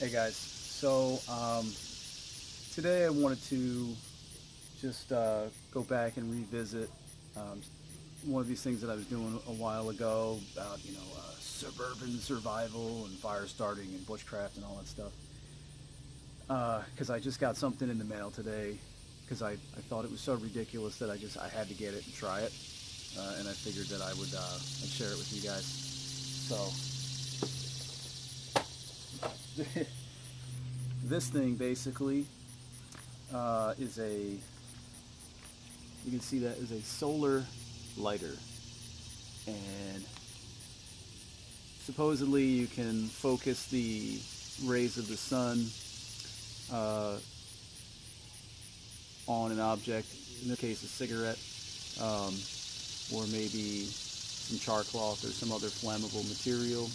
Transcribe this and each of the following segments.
Hey guys, so today I wanted to just go back and revisit um, one of these things that I was doing a while ago about suburban survival and fire starting and bushcraft and all that stuff. Because I just got something in the mail today because I thought it was so ridiculous that I had to get it and try it, and I figured that I'd share it with you guys. So this thing basically is you can see that is a solar lighter, and supposedly you can focus the rays of the sun uh, on an object, in this case a cigarette, um, or maybe some char cloth or some other flammable material,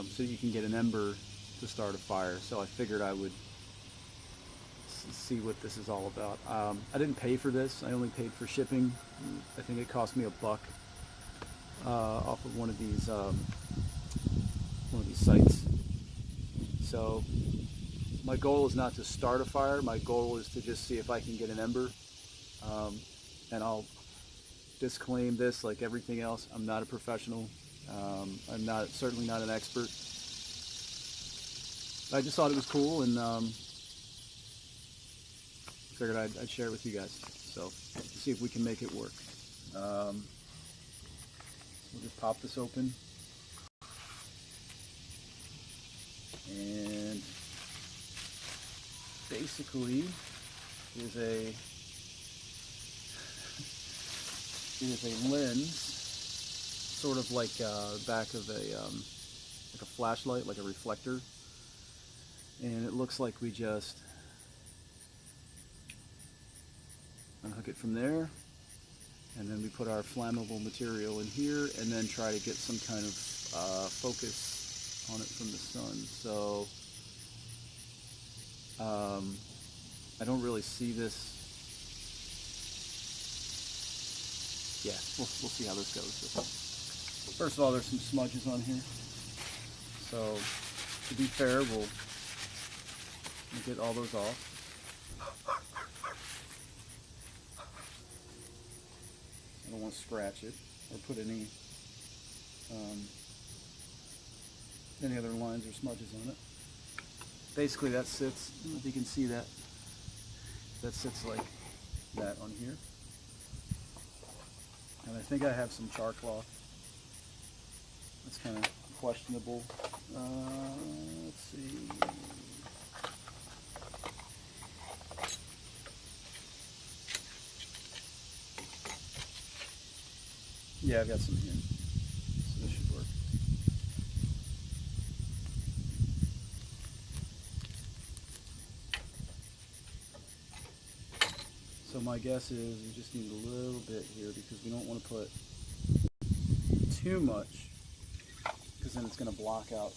so you can get an ember to start a fire. So I figured I would see what this is all about. I didn't pay for this. I only paid for shipping. I think it cost me $1 off of one of these sites. So my goal is not to start a fire. My goal is to just see if I can get an ember. And I'll disclaim this, like everything else. I'm not a professional. I'm certainly not an expert. I just thought it was cool, and figured I'd share it with you guys. So see if we can make it work. We'll just pop this open, and basically is a lens, sort of like back of like a flashlight, like a reflector, and it looks like we just unhook it from there, and then we put our flammable material in here, and then try to get some kind of focus on it from the sun. So I don't really see this. Yeah, we'll see how this goes. First of all, there's some smudges on here. So to be fair, we'll get all those off. I don't want to scratch it or put any other lines or smudges on it. Basically, that sits, I don't know if you can see that, sits like that on here. And I think I have some char cloth. That's kind of questionable. Let's see. Yeah, I've got some here. So this should work. So my guess is we just need a little bit here because we don't want to put too much, because then it's going to block out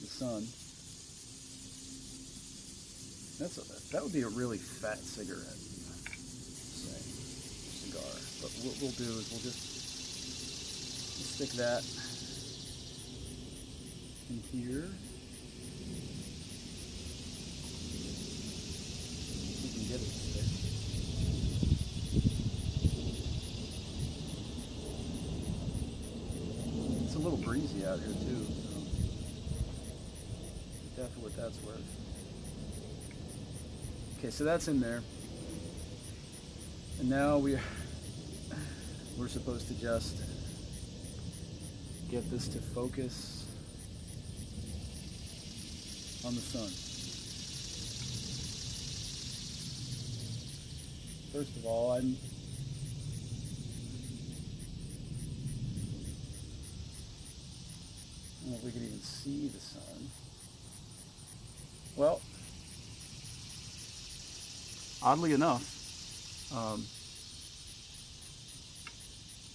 the sun. That would be a really fat cigarette, say, cigar. But what we'll do is we'll just stick that in here. We can get it to stick. It's a little breezy out here too, so take that for what that's worth. Okay, so that's in there, and now we're supposed to just get this to focus on the sun. First of all, I don't know if we could even see the sun. Well, oddly enough,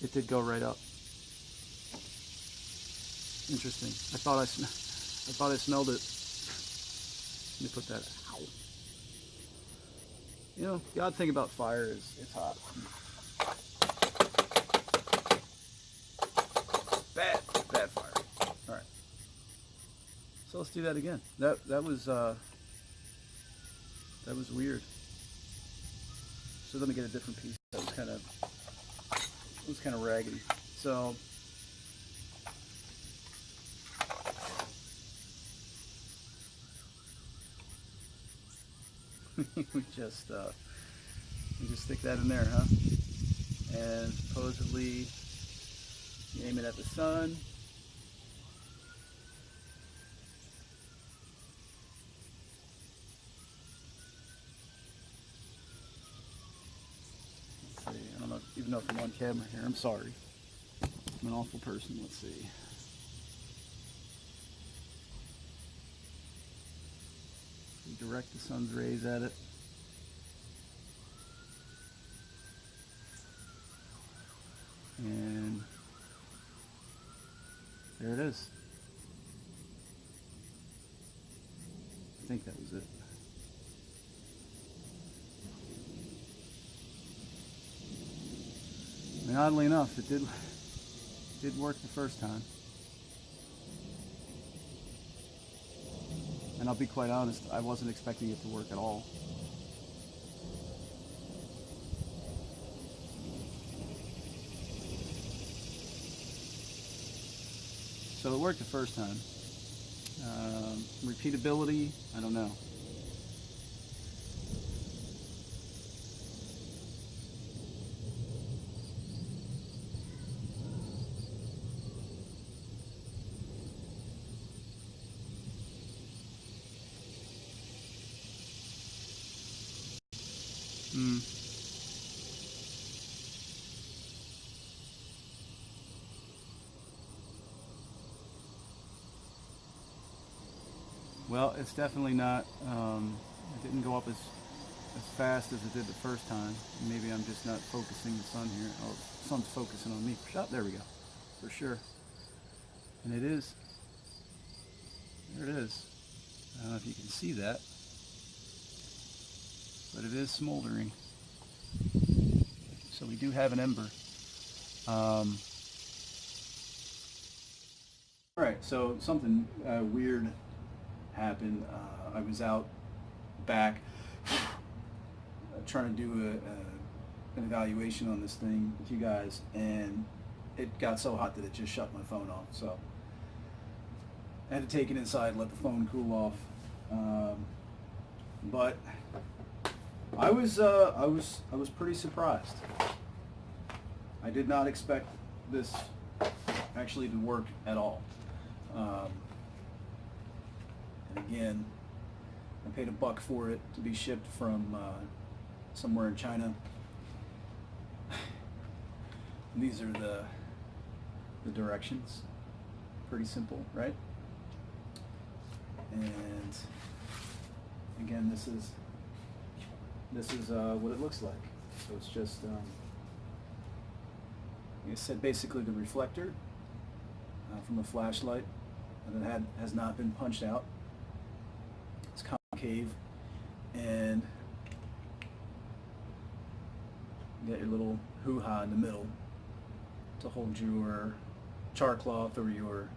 it did go right up. Interesting. I thought I smelled it. Let me put that. Ow. You know, the odd thing about fire is it's hot. Bad fire. All right. So let's do that again. That was weird. So let me get a different piece. That was kind of raggedy. So we just stick that in there, huh? And supposedly you aim it at the sun. Let's see. I don't know, even know if I'm on camera here. I'm sorry. I'm an awful person. Let's see. We direct the sun's rays at it. And there it is. I think that was it. I mean, oddly enough, it did work the first time. And I'll be quite honest, I wasn't expecting it to work at all. So it worked the first time. Repeatability, I don't know. Well, it's definitely not, it didn't go up as fast as it did the first time. Maybe I'm just not focusing the sun here. Oh, the sun's focusing on me. Oh, there we go, for sure. And it is, there it is. I don't know if you can see that, but it is smoldering. So we do have an ember. All right, so something weird happened. I was out back trying to do an evaluation on this thing with you guys, and it got so hot that it just shut my phone off. So I had to take it inside, let the phone cool off. But I was pretty surprised. I did not expect this actually to work at all. And again, I paid $1 for it to be shipped from somewhere in China. And these are the directions. Pretty simple, right? And again, this is what it looks like. So it's just it's basically the reflector from a flashlight that has not been punched out. It's concave, and you got your little hoo-ha in the middle to hold your char cloth or your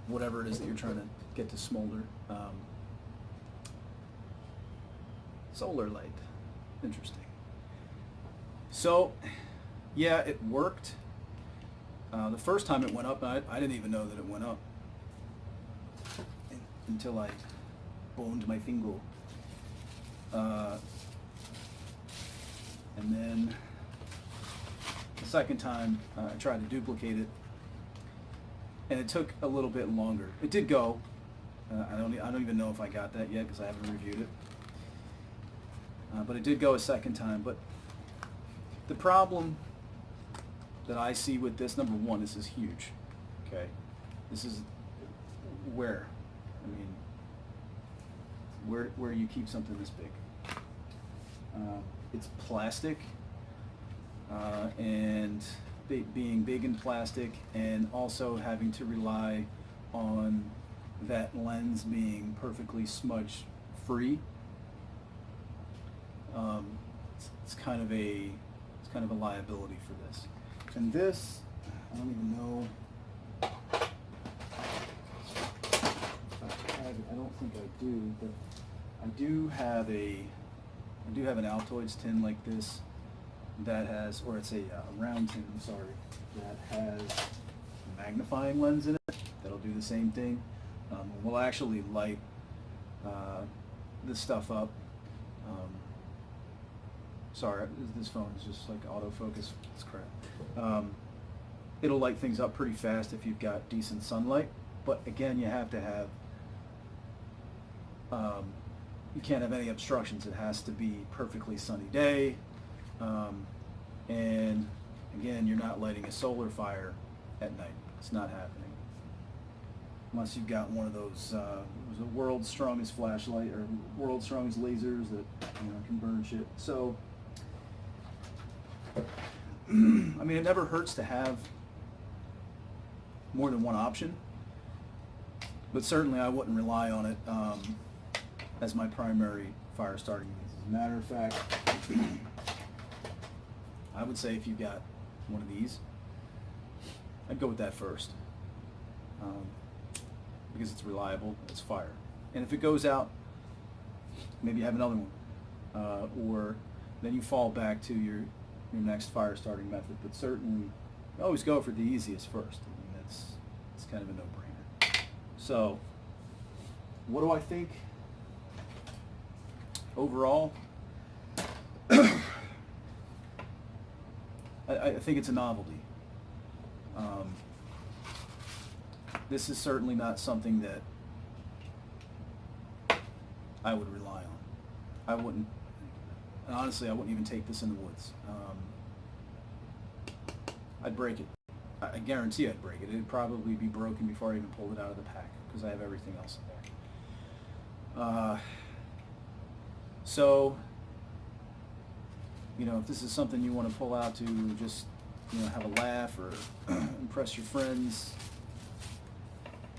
whatever it is that you're trying to get to smolder. Solar light. Interesting. So, yeah, it worked. The first time it went up, I didn't even know that it went up until I boned my finger. And then the second time I tried to duplicate it, and it took a little bit longer. It did go. I don't even know if I got that yet because I haven't reviewed it. But it did go a second time. But the problem that I see with this, number one, this is huge. Okay, this is where, I mean, where do you keep something this big? It's plastic, and being big in plastic, and also having to rely on that lens being perfectly smudge free. It's kind of a liability for this. And this, I don't even know think I do, but I do have an Altoids tin like this that has, or it's a round tin, I'm sorry, that has a magnifying lens in it that'll do the same thing. We'll actually light this stuff up. Sorry, this phone is just like autofocus. It's crap. It'll light things up pretty fast if you've got decent sunlight, but again, you have to have, you can't have any obstructions. It has to be perfectly sunny day, and again, you're not lighting a solar fire at night. It's not happening unless you've got one of those the world's strongest flashlight or world's strongest lasers that can burn shit. So I mean, it never hurts to have more than one option, but certainly I wouldn't rely on it as my primary fire starting means. As a matter of fact, I would say if you've got one of these, I'd go with that first, because it's reliable, it's fire. And if it goes out, maybe you have another one, or then you fall back to your next fire starting method. But certainly, always go for the easiest first. I mean, it's kind of a no-brainer. So, what do I think overall? I think it's a novelty. This is certainly not something that I would rely on. I wouldn't, and honestly, I wouldn't even take this in the woods. I'd break it. I guarantee I'd break it. It'd probably be broken before I even pulled it out of the pack, because I have everything else in there. So, if this is something you want to pull out to just, have a laugh or impress your friends,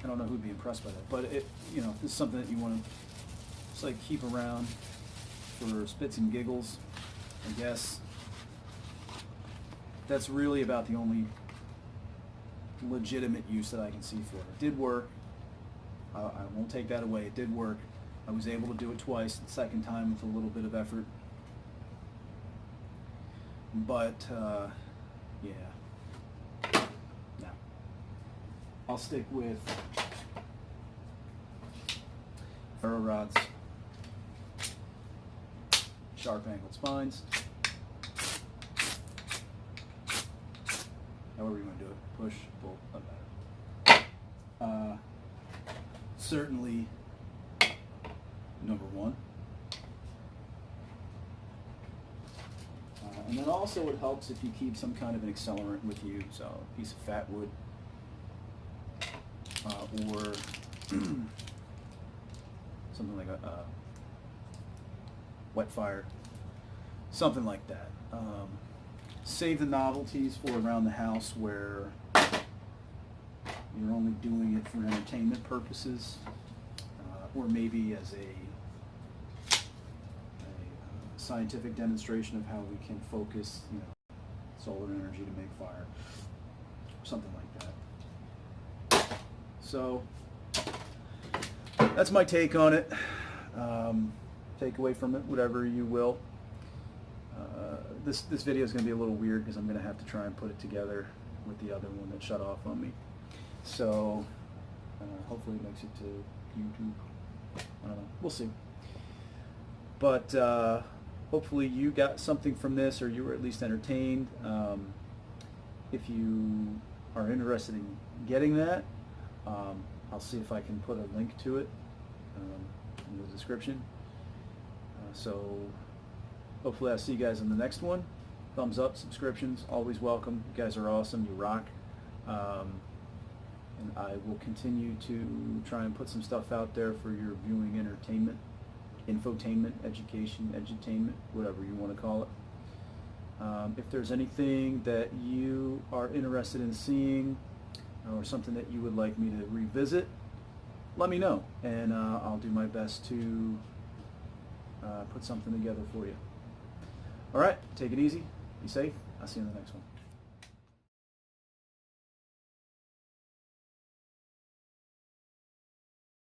I don't know who'd be impressed by that, but if this is something that you want to just like keep around for spits and giggles, I guess that's really about the only legitimate use that I can see for it. It did work. I won't take that away. It did work. I was able to do it twice. The second time with a little bit of effort. But, yeah. No. I'll stick with ferro rods, sharp angled spines, however you want to do it, push, pull, doesn't matter. Certainly, number one. And then also it helps if you keep some kind of an accelerant with you, so a piece of fat wood, or something like a wet fire, something like that. Save the novelties for around the house where you're only doing it for entertainment purposes, or maybe as a scientific demonstration of how we can focus, solar energy to make fire, something like that. So that's my take on it. Take away from it whatever you will. This video is going to be a little weird because I'm going to have to try and put it together with the other one that shut off on me. So hopefully it makes it to YouTube. I don't know. We'll see. But hopefully you got something from this, or you were at least entertained. If you are interested in getting that, I'll see if I can put a link to it in the description. So hopefully I'll see you guys in the next one. Thumbs up, subscriptions, always welcome. You guys are awesome. You rock. And I will continue to try and put some stuff out there for your viewing entertainment, infotainment, education, edutainment, whatever you want to call it. If there's anything that you are interested in seeing, or something that you would like me to revisit, let me know, and I'll do my best to put something together for you. All right, take it easy, be safe. I'll see you in the next one.